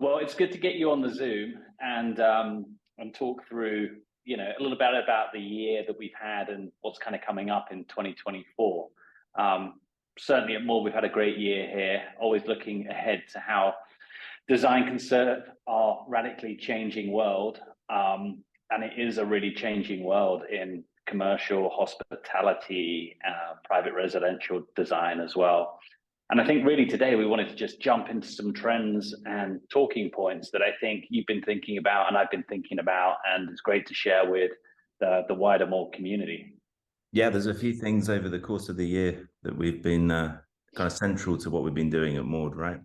Well, it's good to get you on the Zoom and talk through, a little bit about the year that we've had and what's kind of coming up in 2024. Um, Certainly at MAWD, we've had a great year here, always looking ahead to how design can serve our radically changing world. And it is a really changing world in commercial hospitality, private residential design as well. And I think really today we wanted to just jump into some trends and talking points that I think you've been thinking about and I've been thinking about, and it's great to share with the wider MAWD community. Yeah, there's a few things over the course of the year that we've been kind of central to what we've been doing at MAWD, right?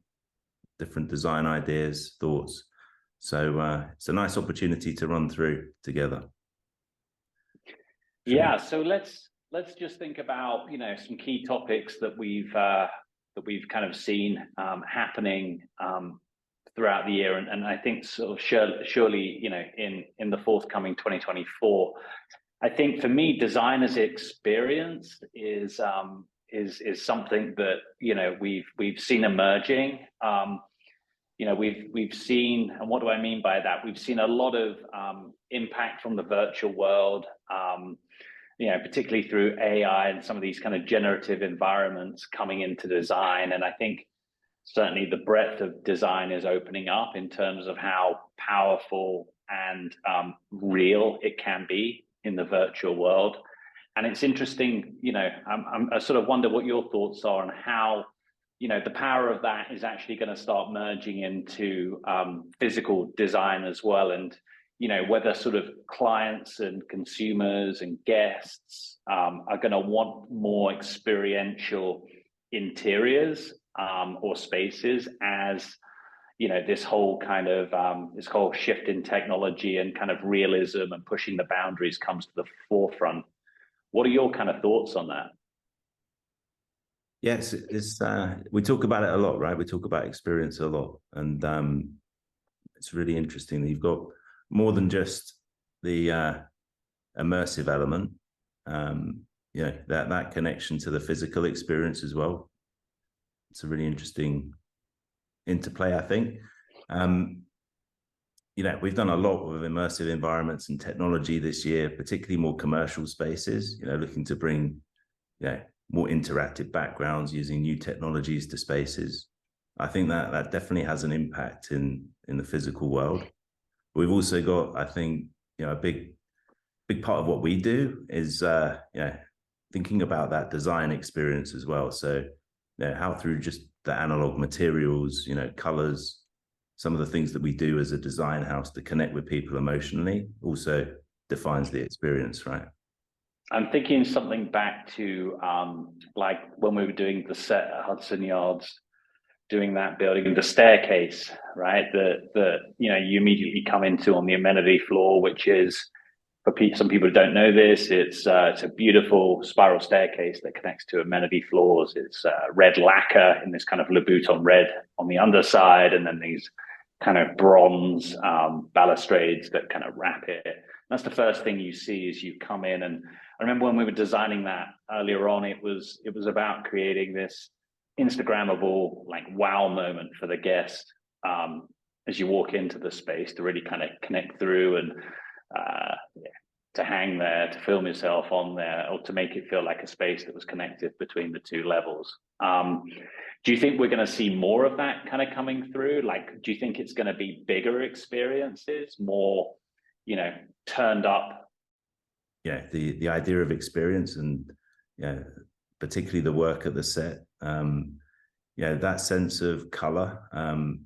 Different design ideas, thoughts. So it's a nice opportunity to run through together. Yeah, so let's just think about some key topics that we've kind of seen happening throughout the year, and I think sort of surely in the forthcoming 2024. I think for me, designer's experience is something that we've seen emerging. We've seen, and what do I mean by that? We've seen a lot of impact from the virtual world, particularly through AI and some of these kind of generative environments coming into design. And I think certainly the breadth of design is opening up in terms of how powerful and real it can be in the virtual world. And it's interesting, I sort of wonder what your thoughts are on how the power of that is actually going to start merging into physical design as well, and whether sort of clients and consumers and guests are going to want more experiential interiors or spaces as this whole kind of this whole shift in technology and kind of realism and pushing the boundaries comes to the forefront. What are your kind of thoughts on that? Yes, we talk about it a lot, right? We talk about experience a lot, and it's really interesting that you've got more than just the immersive element. That connection to the physical experience as well. It's a really interesting interplay, I think. We've done a lot with immersive environments and technology this year, particularly more commercial spaces, looking to bring more interactive backgrounds using new technologies to spaces. I think that definitely has an impact in the physical world. We've also got, I think, a big part of what we do is thinking about that design experience as well. So how through just the analog materials, colors, some of the things that we do as a design house to connect with people emotionally also defines the experience, right? I'm thinking something back to like when we were doing the set at Hudson Yards, doing that building, the staircase, right? The you immediately come into on the amenity floor, which is, for some people who don't know this, it's a beautiful spiral staircase that connects to amenity floors. It's red lacquer in this kind of Louboutin red on the underside, and then these kind of bronze balustrades that kind of wrap it. That's the first thing you see as you come in. And I remember when we were designing that earlier on, it was about creating this Instagrammable, like, wow moment for the guest as you walk into the space, to really kind of connect through and to hang there, to film yourself on there, or to make it feel like a space that was connected between the two levels. Do you think we're going to see more of that kind of coming through? Like, do you think it's going to be bigger experiences, more, turned up? Yeah, the idea of experience, and particularly the work at the set. That sense of color,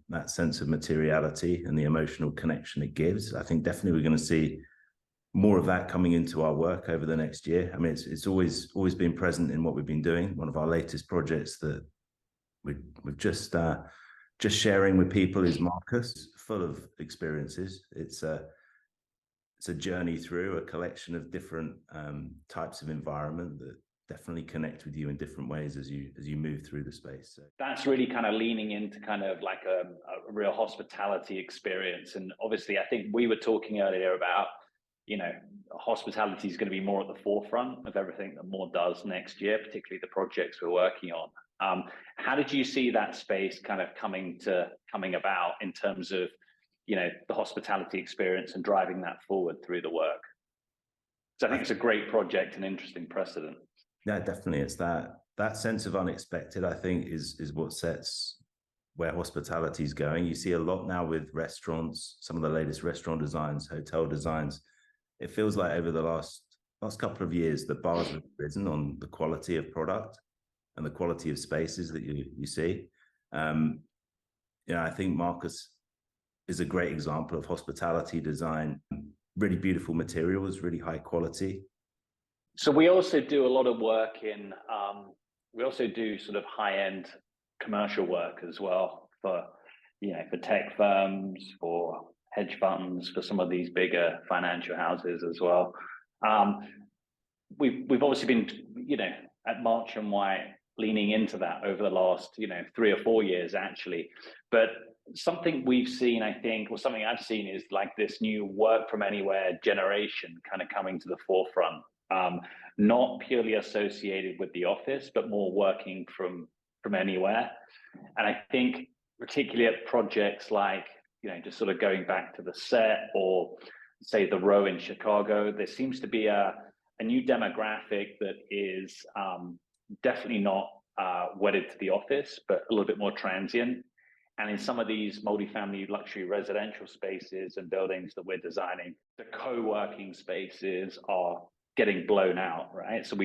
that sense of materiality, and the emotional connection it gives. I think definitely we're going to see more of that coming into our work over the next year. I mean, it's always been present in what we've been doing. One of our latest projects that we've just sharing with people is Marcus, full of experiences. It's a journey through a collection of different types of environment that definitely connect with you in different ways as you move through the space. So that's really kind of leaning into kind of like a real hospitality experience. And obviously, I think we were talking earlier about, hospitality is going to be more at the forefront of everything that MAWD does next year, particularly the projects we're working on. How did you see that space kind of coming about in terms of, you know, the hospitality experience and driving that forward through the work? So I think it's a great project and interesting precedent. Yeah, definitely. It's that sense of unexpected, I think, is what sets where hospitality is going. You see a lot now with restaurants, some of the latest restaurant designs, hotel designs. It feels like over the last couple of years, the bars have risen on the quality of product and the quality of spaces that you see. I think Marcus is a great example of hospitality design, really beautiful materials, really high quality. So we also do a lot of work in, we also do sort of high-end commercial work as well for, you know, for tech firms, for hedge funds, for some of these bigger financial houses as well. We've obviously been, you know, at March and White leaning into that over the last, you know, 3 or 4 years actually. But something we've seen, I think, or something I've seen is like this new work from anywhere generation kind of coming to the forefront. Not purely associated with the office, but more working from anywhere. And I think particularly at projects like, you know, just sort of going back to the set or say the Row in Chicago, there seems to be a new demographic that is definitely not wedded to the office, but a little bit more transient. And in some of these multifamily luxury residential spaces and buildings that we're designing, the co-working spaces are getting blown out, right? So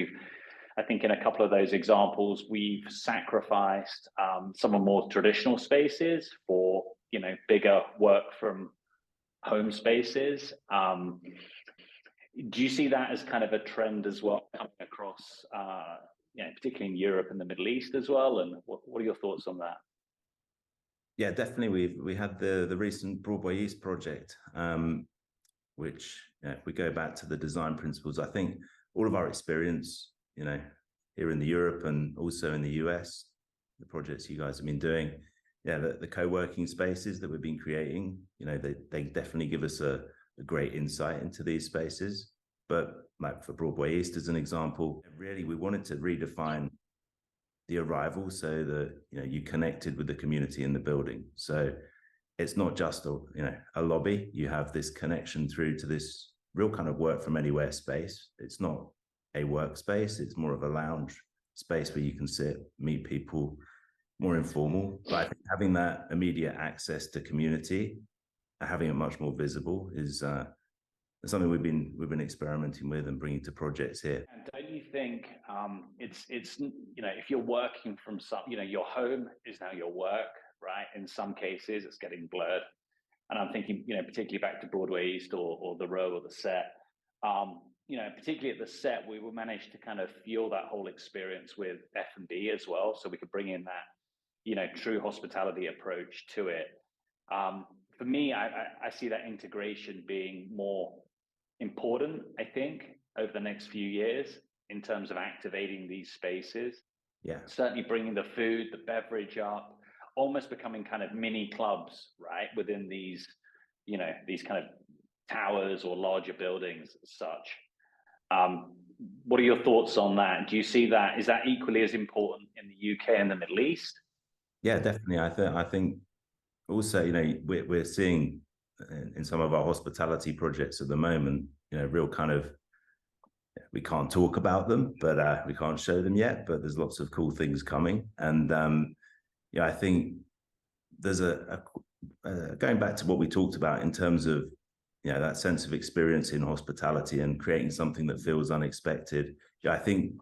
I think in a couple of those examples, we've sacrificed some of more traditional spaces for, you know, bigger work from home spaces. Do you see that as kind of a trend as well coming across, you know, particularly in Europe and the Middle East as well? And what are your thoughts on that? Yeah, definitely. We had the recent Broadway East project, which, you know, if we go back to the design principles, I think all of our experience, you know, here in the Europe and also in the US, the projects you guys have been doing, yeah, the co-working spaces that we've been creating, you know, they definitely give us a great insight into these spaces. But like for Broadway East as an example, really we wanted to redefine the arrival so that, you know, you connected with the community in the building. So it's not just a lobby. You have this connection through to this real kind of work from anywhere space. It's not a workspace. It's more of a lounge space where you can sit, meet people, more informal. But I think having that immediate access to community, having it much more visible is something we've been experimenting with and bringing to projects here. And don't you think it's you know, if you're working from you know, your home is now your work, right? In some cases, it's getting blurred. And I'm thinking, you know, particularly back to Broadway East or the Row or the set. You know, particularly at the set, we managed to kind of fuel that whole experience with F&B as well, so we could bring in that, you know, true hospitality approach to it. For me, I see that integration being more important, I think, over the next few years in terms of activating these spaces. Yeah, certainly bringing the food, the beverage up, almost becoming kind of mini clubs, right, within these, you know, these kind of towers or larger buildings as such. What are your thoughts on that? Do you see that? Is that equally as important in the UK and the Middle East? Yeah, definitely. I think also, you know, we're seeing in some of our hospitality projects at the moment, you know, real kind of, we can't talk about them, but we can't show them yet, but there's lots of cool things coming. And yeah, I think there's going back to what we talked about in terms of, you know, that sense of experience in hospitality and creating something that feels unexpected. Yeah, I think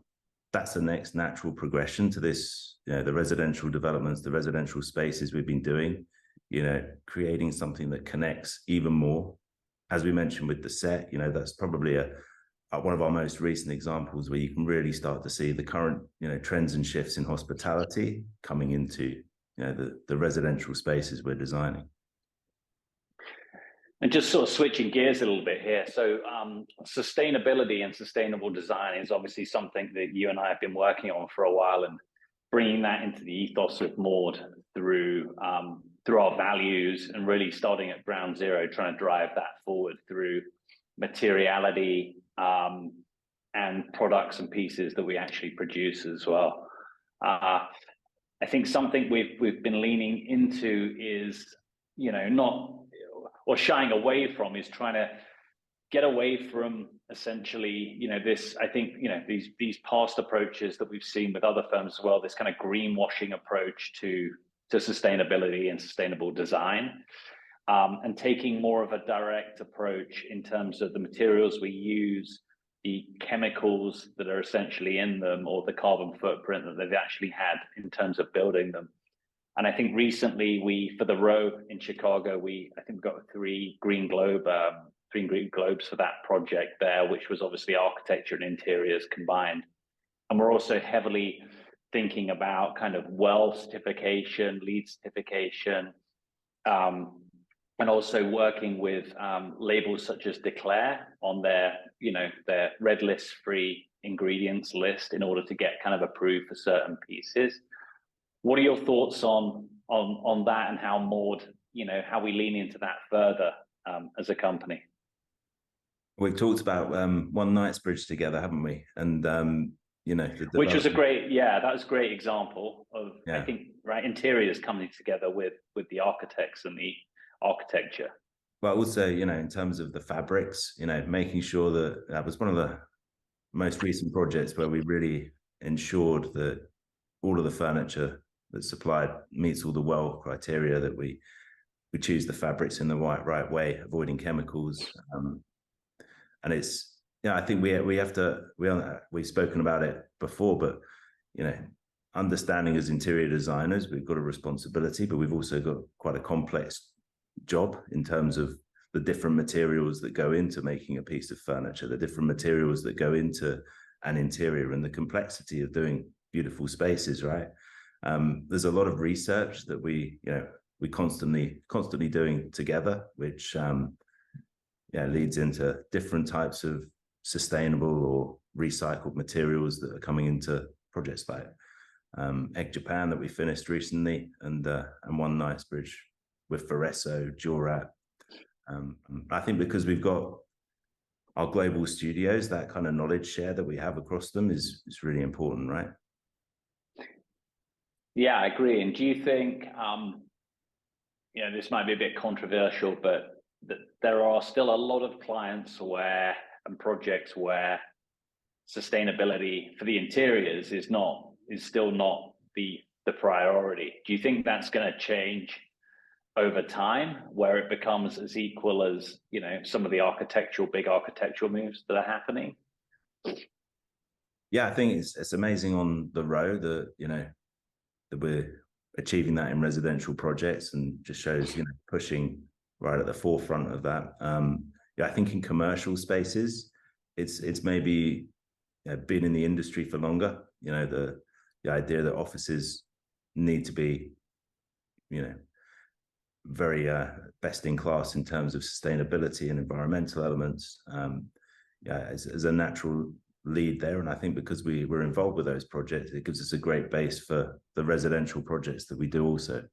that's the next natural progression to this, you know, the residential developments, the residential spaces we've been doing, you know, creating something that connects even more. As we mentioned with the set, you know, that's probably one of our most recent examples where you can really start to see the current, you know, trends and shifts in hospitality coming into, you know, the residential spaces we're designing. And just sort of switching gears a little bit here. So sustainability and sustainable design is obviously something that you and I have been working on for a while, and bringing that into the ethos of MAWD through our values and really starting at ground zero, trying to drive that forward through materiality and products and pieces that we actually produce as well. I think something we've been leaning into is, not, or shying away from, is trying to get away from essentially, this, I think, these past approaches that we've seen with other firms as well, this kind of greenwashing approach to sustainability and sustainable design, and taking more of a direct approach in terms of the materials we use, the chemicals that are essentially in them, or the carbon footprint that they've actually had in terms of building them. And I think recently for the row in Chicago, I think we got three green globes for that project there, which was obviously architecture and interiors combined. And we're also heavily thinking about kind of WELL certification, LEED certification, and also working with labels such as Declare on their red list free ingredients list in order to get kind of approved for certain pieces. What are your thoughts on that, and how MAWD, how we lean into that further as a company? We've talked about One Knightsbridge together, haven't we? And which was that was a great example of, I think, right, interiors coming together with the architects and the architecture. Well, also, in terms of the fabrics, making sure that was one of the most recent projects where we really ensured that all of the furniture that's supplied meets all the WELL criteria, that we choose the fabrics in the right way, avoiding chemicals. And it's, I think we've spoken about it before, but, understanding as interior designers, we've got a responsibility, but we've also got quite a complex job in terms of the different materials that go into making a piece of furniture, the different materials that go into an interior, and the complexity of doing beautiful spaces, right? There's a lot of research that we constantly doing together, which leads into different types of sustainable or recycled materials that are coming into projects like Egg Japan that we finished recently, and One Knightsbridge with Foresso, Durat. I think because we've got our global studios, that kind of knowledge share that we have across them is really important, right? Yeah, I agree. And do you think, this might be a bit controversial, but there are still a lot of clients and projects where sustainability for the interiors is still not the priority? Do you think that's going to change over time, where it becomes as equal as, some of the big architectural moves that are happening? Yeah, I think it's amazing on the row that, that we're achieving that in residential projects, and just shows, pushing right at the forefront of that. I think in commercial spaces, it's maybe been in the industry for longer. The idea that offices need to be, very best in class in terms of sustainability and environmental elements, as a natural lead there. And I think because we're involved with those projects, it gives us a great base for the residential projects that we do also.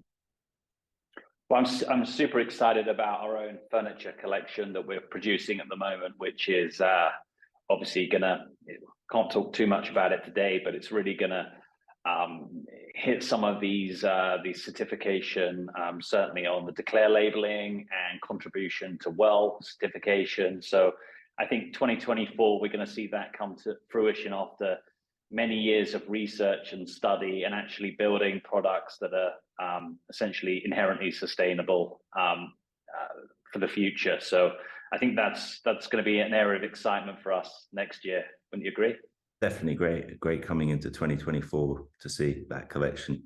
Well, I'm super excited about our own furniture collection that we're producing at the moment, which is obviously can't talk too much about it today, but it's really gonna hit some of these certification, certainly on the Declare labeling and contribution to WELL certification. So I think 2024, we're going to see that come to fruition after many years of research and study, and actually building products that are essentially inherently sustainable for the future. So I think that's going to be an area of excitement for us next year. Wouldn't you agree? Definitely great coming into 2024 to see that collection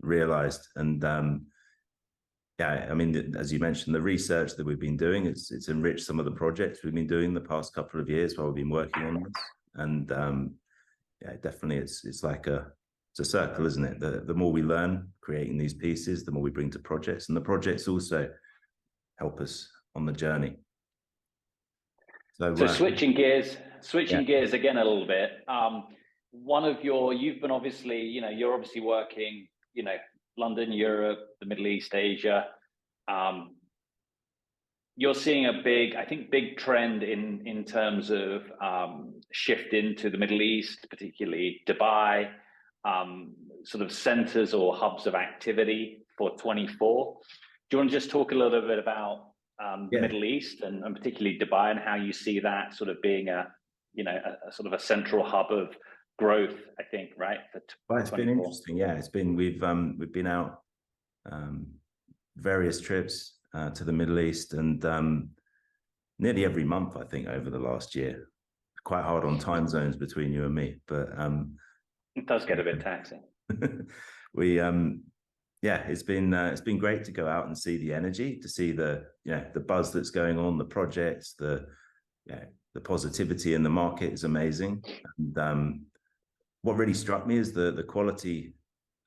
realized. And I mean, as you mentioned, the research that we've been doing, it's enriched some of the projects we've been doing the past couple of years while we've been working on this. And definitely it's like it's a circle, isn't it? The more we learn creating these pieces, the more we bring to projects, and the projects also help us on the journey. So switching gears again a little bit. You've been obviously, you're obviously working, London, Europe, the Middle East, Asia. You're seeing a big trend in terms of shift into the Middle East, particularly Dubai. sort of centers or hubs of activity for 24. Do you want to just talk a little bit about the Middle East and particularly Dubai, and how you see that sort of being a sort of a central hub of growth, I think, right? Well, it's been interesting. Yeah, it's been, we've been out various trips to the Middle East, and nearly every month, I think, over the last year. Quite hard on time zones between you and me, but it does get a bit taxing. We yeah, it's been great to go out and see the energy, to see the the buzz that's going on, the projects, the positivity in the market is amazing. And what really struck me is the quality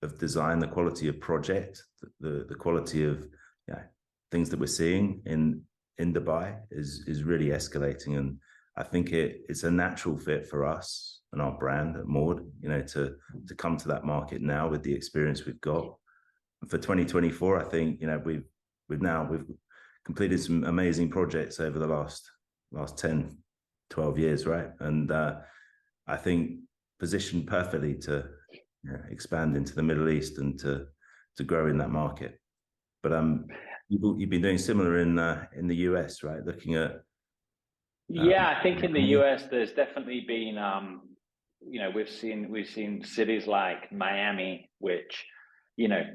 of design, the quality of project, the quality of things that we're seeing in Dubai is really escalating. And I think it's a natural fit for us and our brand at MAWD, to come to that market now with the experience we've got. For 2024, I think we've completed some amazing projects over the last 10, 12 years, right? And I think positioned perfectly to expand into the Middle East and to grow in that market. But you've been doing similar in the US, right? Looking at I think in the US there's definitely been we've seen cities like Miami, which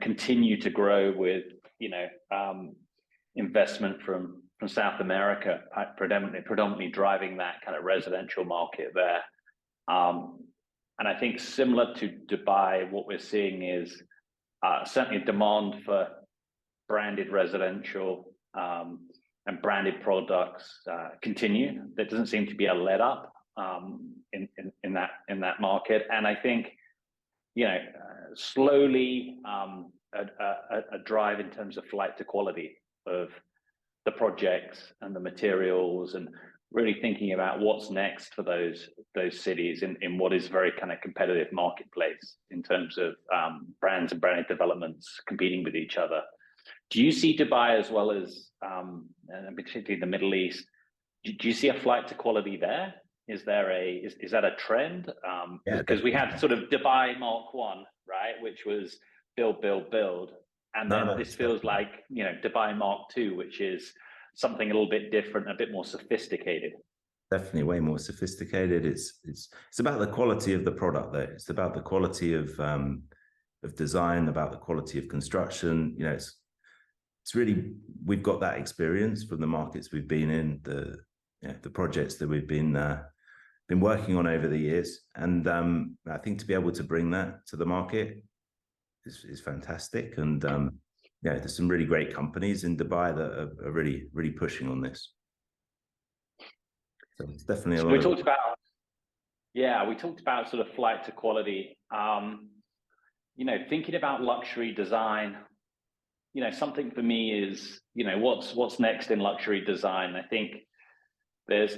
continue to grow with investment from South America, predominantly driving that kind of residential market there. And I think similar to Dubai, what we're seeing is certainly a demand for branded residential and branded products continue. There doesn't seem to be a let up in that market. And I think slowly a drive in terms of flight to quality of the projects and the materials, and really thinking about what's next for those cities in what is very kind of competitive marketplace in terms of brands and branded developments competing with each other. Do you see Dubai as well as and particularly the Middle East? Do you see a flight to quality there? Is that a trend? Because we had sort of Dubai Mark 1, right, which was build, and then this feels like Dubai Mark 2, which is something a little bit different, a bit more sophisticated. Definitely way more sophisticated. It's about the quality of the product there. It's about the quality of design, about the quality of construction. It's really, we've got that experience from the markets we've been in, the projects that we've been working on over the years, and I think to be able to bring that to the market is fantastic. And there's some really great companies in Dubai that are really pushing on this. So it's definitely a lot. We talked about sort of flight to quality. Thinking about luxury design, something for me is what's next in luxury design. I think there's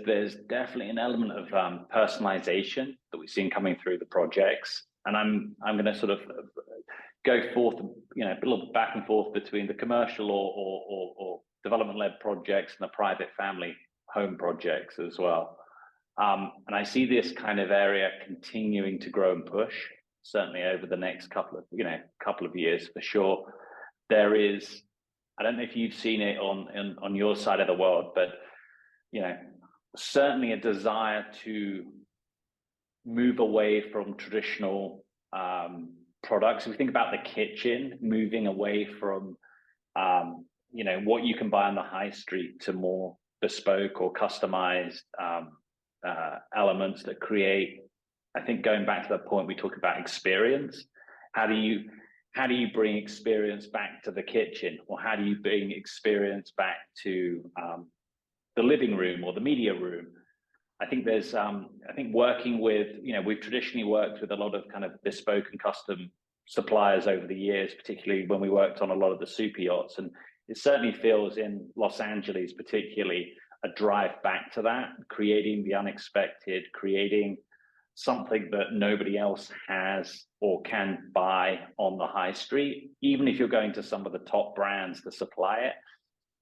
definitely an element of personalization that we've seen coming through the projects, and I'm going to sort of go forth, a little back and forth between the commercial or development-led projects and the private family home projects as well. And I see this kind of area continuing to grow and push, certainly over the next couple of years for sure. There is, I don't know if you've seen it on your side of the world, but certainly a desire to move away from traditional products. If we think about the kitchen, moving away from what you can buy on the high street to more bespoke or customized elements that create, I think, going back to the point we talked about experience, how do you bring experience back to the kitchen, or how do you bring experience back to the living room or the media room? I think there's, working with, we've traditionally worked with a lot of kind of bespoke and custom suppliers over the years, particularly when we worked on a lot of the super yachts. And it certainly feels in Los Angeles, particularly, a drive back to that, creating the unexpected, creating something that nobody else has or can buy on the high street, even if you're going to some of the top brands to supply it.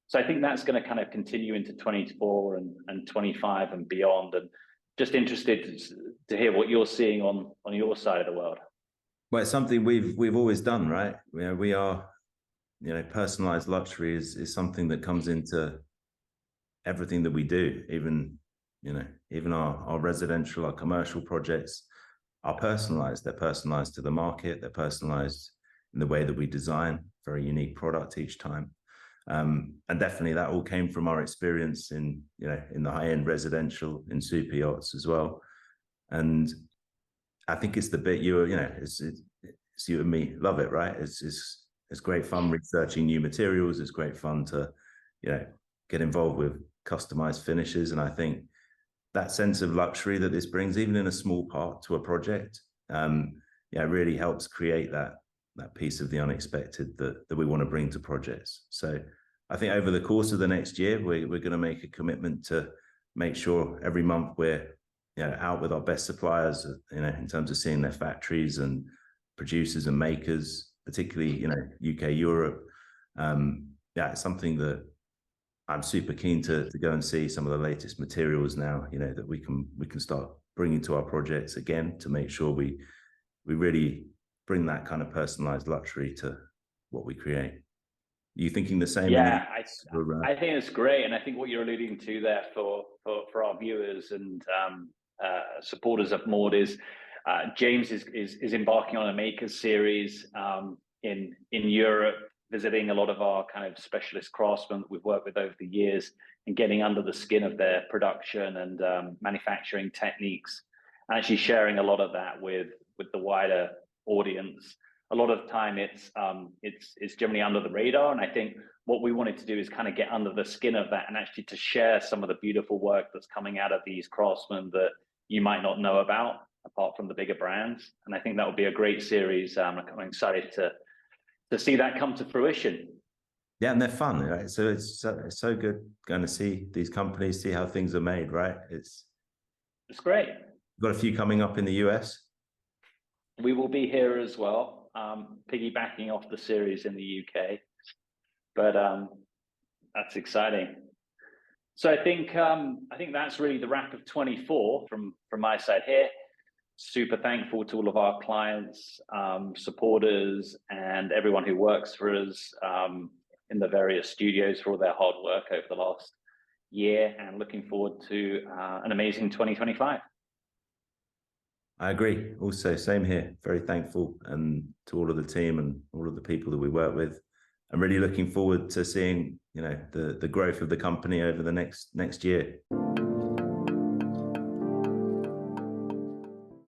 So I think that's going to kind of continue into 24 and 25 and beyond. And just interested to hear what you're seeing on your side of the world. Well, it's something we've always done, right? We are, personalized luxury is something that comes into everything that we do. Even our residential, our commercial projects are personalized. They're personalized to the market. They're personalized in the way that we design very unique product each time. And definitely that all came from our experience in the high-end residential, in super yachts as well. And I think it's the bit it's you and me love it, right? It's great fun researching new materials. It's great fun to get involved with customized finishes. And I think that sense of luxury that this brings, even in a small part to a project, really helps create that piece of the unexpected that we want to bring to projects. So I think over the course of the next year, we're going to make a commitment to make sure every month we're out with our best suppliers, in terms of seeing their factories and producers and makers, particularly UK, Europe. It's something that I'm super keen to go and see some of the latest materials now, that we can start bringing to our projects again, to make sure we really bring that kind of personalized luxury to what we create. Are you thinking the same? Yeah, I think it's great. And I think what you're alluding to there for our viewers and supporters of MAWD is James is embarking on a makers series in Europe, visiting a lot of our kind of specialist craftsmen that we've worked with over the years and getting under the skin of their production and manufacturing techniques, and actually sharing a lot of that with the wider audience. A lot of time it's generally under the radar, and I think what we wanted to do is kind of get under the skin of that and actually to share some of the beautiful work that's coming out of these craftsmen that you might not know about apart from the bigger brands. And I think that would be a great series. I'm excited to see that come to fruition. Yeah, and they're fun, right? So it's so good going to see these companies, see how things are made, right? It's great. Got a few coming up in the US. We will be here as well, piggybacking off the series in the UK. But that's exciting. So I think that's really the wrap of 24 from my side here. Super thankful to all of our clients, supporters, and everyone who works for us in the various studios for all their hard work over the last year, and looking forward to an amazing 2025. I agree. Also, same here. Very thankful and to all of the team and all of the people that we work with. I'm really looking forward to seeing, the growth of the company over the next year.